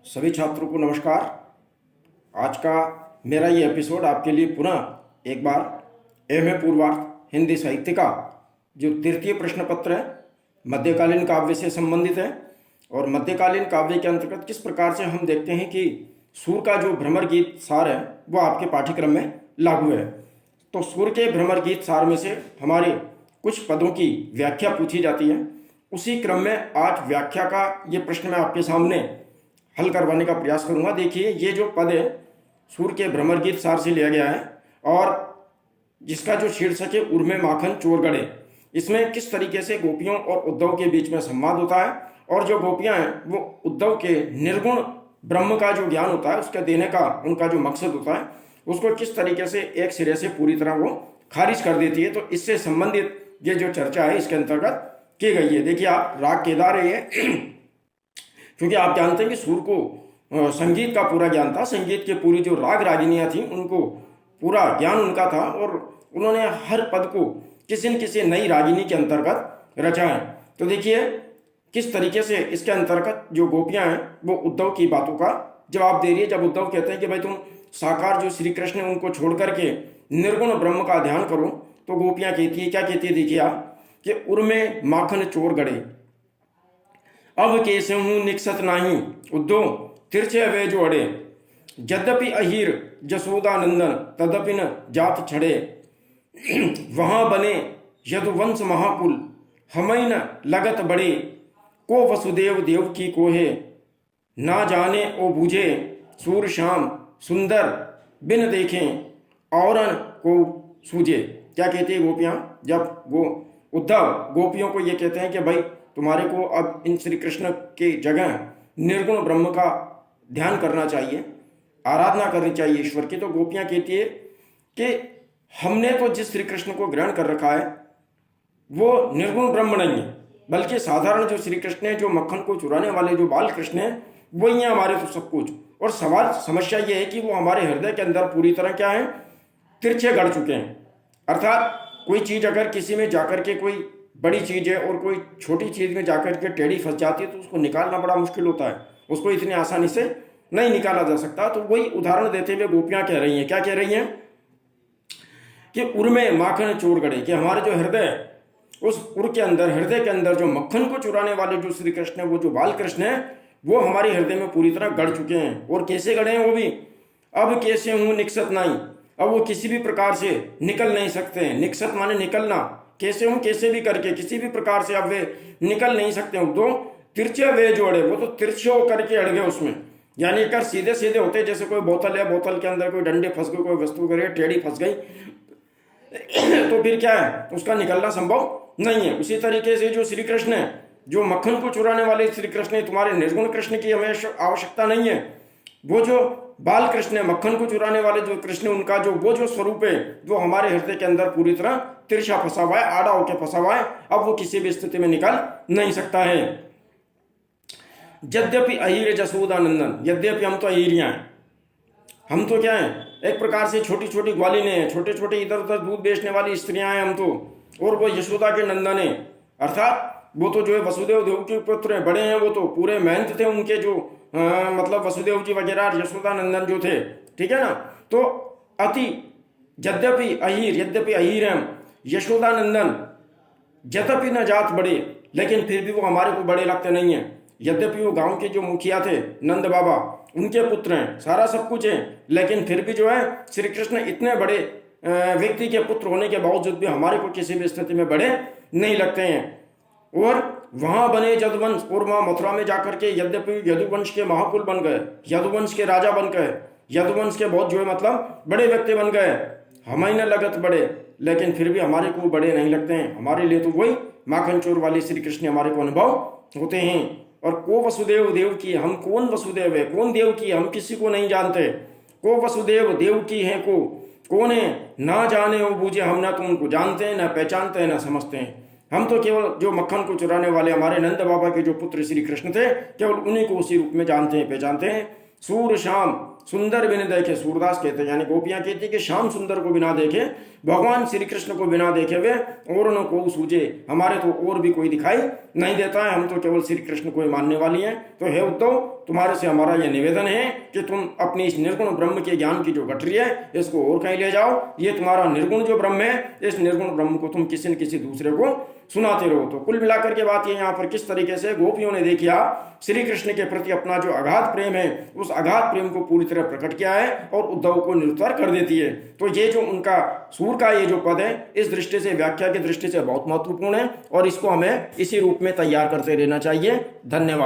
सभी छात्रों को नमस्कार। आज का मेरा ये एपिसोड आपके लिए पुनः एक बार एमए पूर्वार्ध हिंदी साहित्य का जो तृतीय प्रश्न पत्र है मध्यकालीन काव्य से संबंधित है। और मध्यकालीन काव्य के अंतर्गत किस प्रकार से हम देखते हैं कि सूर का जो भ्रमर गीत सार है वो आपके पाठ्यक्रम में लागू है। तो सूर के भ्रमर गीत सार में से हमारे कुछ पदों की व्याख्या पूछी जाती है। उसी क्रम में आज व्याख्या का ये प्रश्न मैं आपके सामने हल करवाने का प्रयास करूंगा। देखिए, ये जो पद है सूर के भ्रमर गीत सार से लिया गया है और जिसका जो शीर्षक है उर्मे माखन चोर गड़े। इसमें किस तरीके से गोपियों और उद्धव के बीच में संवाद होता है और जो गोपियां हैं वो उद्धव के निर्गुण ब्रह्म का जो ज्ञान होता है उसका देने का उनका जो मकसद होता है उसको किस तरीके से एक सिरे से पूरी तरह वो खारिज कर देती है। तो इससे संबंधित ये जो चर्चा है इसके अंतर्गत की गई है। देखिए, आप राग केदार है ये क्योंकि आप जानते हैं कि सूर को संगीत का पूरा ज्ञान था। संगीत के पूरी जो राग रागिनियां थी उनको पूरा ज्ञान उनका था और उन्होंने हर पद को किसी न किसी नई रागिनी के अंतर्गत रचा है। तो देखिए किस तरीके से इसके अंतर्गत जो गोपियां हैं वो उद्धव की बातों का जवाब दे रही है। जब उद्धव कहते हैं कि भाई तुम साकार जो श्री कृष्ण है उनको छोड़ करके निर्गुण ब्रह्म का ध्यान करो, तो गोपियां कहती है, क्या कहती है देखिए आप, कि उर्मे माखन चोर गड़े अब कैसे हूं निकसत नाही उद्धव तिरछे वे जो अड़े यद्यपि अहीर जसोदा नंदन तदपि न जात छड़े वहां बने यदुवंश महाकुल हमई न लगत बड़े को वसुदेव देव की कोहे ना जाने ओ बूझे सूर श्याम सुंदर बिन देखें औरन को सूझे। क्या कहती है गोपियां जब उद्धव गोपियों को ये कहते हैं कि भाई तुम्हारे को अब इन श्री कृष्ण के जगह निर्गुण ब्रह्म का ध्यान करना चाहिए, आराधना करनी चाहिए ईश्वर की। तो गोपियां कहती है कि हमने तो जिस श्री कृष्ण को ग्रहण कर रखा है वो निर्गुण ब्रह्म नहीं है, बल्कि साधारण जो श्री कृष्ण है, जो मक्खन को चुराने वाले जो बाल कृष्ण है, वही है हमारे तो सब कुछ। और सवाल समस्या ये है कि वो हमारे हृदय के अंदर पूरी तरह क्या है, तिरछे गड़ चुके हैं। अर्थात कोई चीज अगर किसी में जाकर के कोई बड़ी चीज है और कोई छोटी चीज में जाकर के टेढ़ी फंस जाती है तो उसको निकालना बड़ा मुश्किल होता है, उसको इतनी आसानी से नहीं निकाला जा सकता। तो वही उदाहरण देते हुए गोपियां कह रही हैं, क्या कह रही हैं कि उर में माखन चोर गड़े, कि हमारे जो हृदय उस उर के अंदर, हृदय के अंदर जो मक्खन को चुराने वाले जो श्री कृष्ण है, वो जो बाल कृष्ण है, वो हमारे हृदय में पूरी तरह गड़ चुके हैं। और कैसे गड़े हैं वो भी, अब कैसे हूं निकसत नहीं, अब वो किसी भी प्रकार से निकल नहीं सकते हैं। निकसत माने निकलना, कैसे हूं कैसे भी करके किसी भी प्रकार से अब वे निकल नहीं सकते हूं। दो तिरछे वे जोड़े, वो तो तिरछे होकर के अड़ गए उसमें, यानी अगर सीधे सीधे होते, जैसे कोई बोतल है, बोतल के अंदर कोई डंडे फंस गए, कोई वस्तु करे टेढ़ी फंस गई तो फिर क्या है, उसका निकलना संभव नहीं है। उसी तरीके से जो श्री कृष्ण है, जो मक्खन को चुराने वाले श्री कृष्ण है, तुम्हारे निर्गुण कृष्ण की हमें आवश्यकता नहीं है। वो जो बाल कृष्ण है, मक्खन को चुराने वाले जो कृष्ण, उनका जो वो जो स्वरूप है वो हमारे हृदय के अंदर पूरी तरह तिरछा फंसा हुआ है, आड़ा होकर फंसा हुआ है। अब वो किसी भी स्थिति में निकल नहीं सकता है। यद्यपि अहीर जसोदा नंदन, यद्यपि हम तो अहीरियां हैं, हम तो क्या है, एक प्रकार से छोटी छोटी ग्वालिनें हैं, छोटे छोटे इधर उधर दूध बेचने वाली स्त्रियां हैं हम तो, और वो यशोदा के नंदन है। अर्थात वो तो जो है वसुदेव देव के पुत्र हैं, बड़े हैं, वो तो पूरे मेहनत थे उनके, जो मतलब वसुदेव जी वगैरह यशोदा नंदन जो थे, ठीक है ना। तो अति यद्यपि अहीर हैं, यशोदा नंदन यद्यपि न जात बड़े, लेकिन फिर भी वो हमारे को बड़े लगते नहीं है। यद्यपि वो गांव के जो मुखिया थे नंद बाबा, उनके पुत्र हैं, सारा सब कुछ है, लेकिन फिर भी जो है श्री कृष्ण इतने बड़े व्यक्ति के पुत्र होने के बावजूद भी हमारे को किसी भी स्थिति में बड़े नहीं लगते हैं। और वहां बने यदुवंश, और वहां मथुरा में जाकर के यद्यपि यदुवंश के महाकुल बन गए, यदुवंश के राजा बन गए, यदुवंश के बहुत जो है मतलब बड़े व्यक्ति बन गए, हमें न लगत बड़े, लेकिन फिर भी हमारे को बड़े नहीं लगते हैं। हमारे लिए तो वही माखन चोर वाले श्री कृष्ण हमारे को अनुभव होते हैं। और को वसुदेव देव की, हम कौन वसुदेव है, कौन देव की, हम किसी को नहीं जानते। को वसुदेव देव की है को कौन है, ना जाने वो बूझे, हम ना तो उनको जानते हैं, ना पहचानते हैं, ना समझते हैं। हम तो केवल जो मक्खन को चुराने वाले हमारे नंद बाबा के जो पुत्र श्री कृष्ण थे, केवल उन्हीं को उसी रूप में जानते हैं, पहचानते हैं। सूर श्याम सुंदर बिन देखे, सूरदास कहते हैं, यानी गोपियां कहती कि श्याम सुंदर को बिना देखे, भगवान श्री कृष्ण को बिना देखे वे और न को सूझे, हमारे तो और भी कोई दिखाई नहीं देता है, हम तो केवल श्री कृष्ण को ही मानने वाली हैं। तो हे उद्धव, तुम्हारे से हमारा यह निवेदन है कि तुम अपनी इस निर्गुण ब्रह्म के ज्ञान की जो गठरी है इसको और कहीं ले जाओ। ये तुम्हारा निर्गुण जो ब्रह्म है, इस निर्गुण ब्रह्म को तुम किसी न किसी दूसरे को सुनाते रहो। तो कुल मिलाकर के बात ये यहाँ पर किस तरीके से गोपियों ने देखिया श्री कृष्ण के प्रति अपना जो अगाध प्रेम है, उस अगाध प्रेम को पूरी तरह प्रकट किया है और उद्धव को निरुत्तर कर देती है। तो ये जो उनका सूर का ये जो पद है, इस दृष्टि से, व्याख्या की दृष्टि से बहुत महत्वपूर्ण है और इसको हमें इसी रूप में तैयार करते रहना चाहिए। धन्यवाद।